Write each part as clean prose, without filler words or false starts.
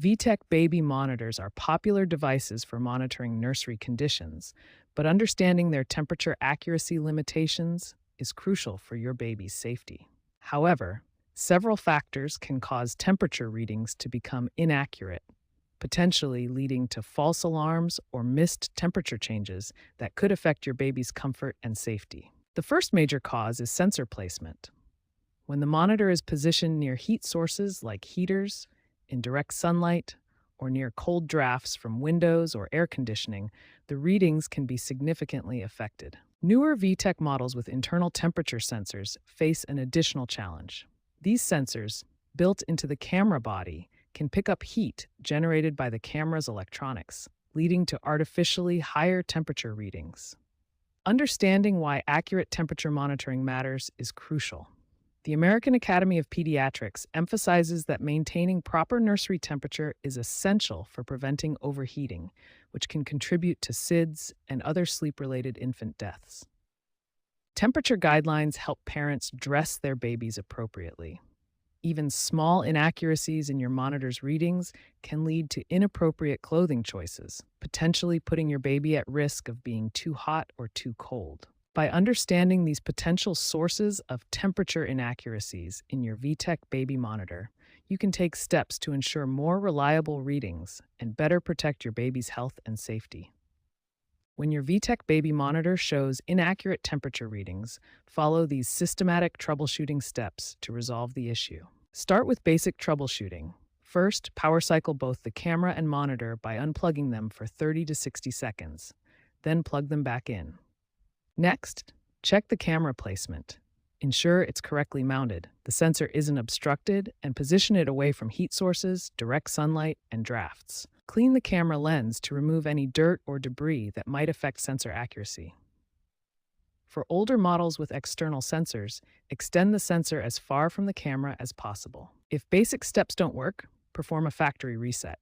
VTech Baby Monitors are popular devices for monitoring nursery conditions, but understanding their temperature accuracy limitations is crucial for your baby's safety. However, several factors can cause temperature readings to become inaccurate, potentially leading to false alarms or missed temperature changes that could affect your baby's comfort and safety. The first major cause is sensor placement. When the monitor is positioned near heat sources like heaters, in direct sunlight, or near cold drafts from windows or air conditioning, the readings can be significantly affected. Newer VTech models with internal temperature sensors face an additional challenge. These sensors, built into the camera body, can pick up heat generated by the camera's electronics, leading to artificially higher temperature readings. Understanding why accurate temperature monitoring matters is crucial. The American Academy of Pediatrics emphasizes that maintaining proper nursery temperature is essential for preventing overheating, which can contribute to SIDS and other sleep-related infant deaths. Temperature guidelines help parents dress their babies appropriately. Even small inaccuracies in your monitor's readings can lead to inappropriate clothing choices, potentially putting your baby at risk of being too hot or too cold. By understanding these potential sources of temperature inaccuracies in your VTech Baby Monitor, you can take steps to ensure more reliable readings and better protect your baby's health and safety. When your VTech Baby Monitor shows inaccurate temperature readings, follow these systematic troubleshooting steps to resolve the issue. Start with basic troubleshooting. First, power cycle both the camera and monitor by unplugging them for 30 to 60 seconds. Then plug them back in. Next, check the camera placement. Ensure it's correctly mounted, the sensor isn't obstructed, and position it away from heat sources, direct sunlight, and drafts. Clean the camera lens to remove any dirt or debris that might affect sensor accuracy. For older models with external sensors, extend the sensor as far from the camera as possible. If basic steps don't work, perform a factory reset.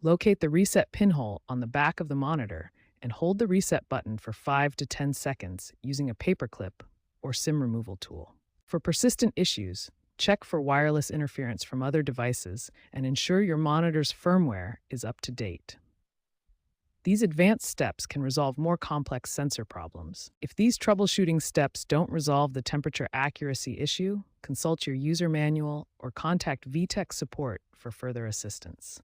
Locate the reset pinhole on the back of the monitor and hold the reset button for 5 to 10 seconds using a paperclip or SIM removal tool. For persistent issues, check for wireless interference from other devices and ensure your monitor's firmware is up to date. These advanced steps can resolve more complex sensor problems. If these troubleshooting steps don't resolve the temperature accuracy issue, consult your user manual or contact VTech support for further assistance.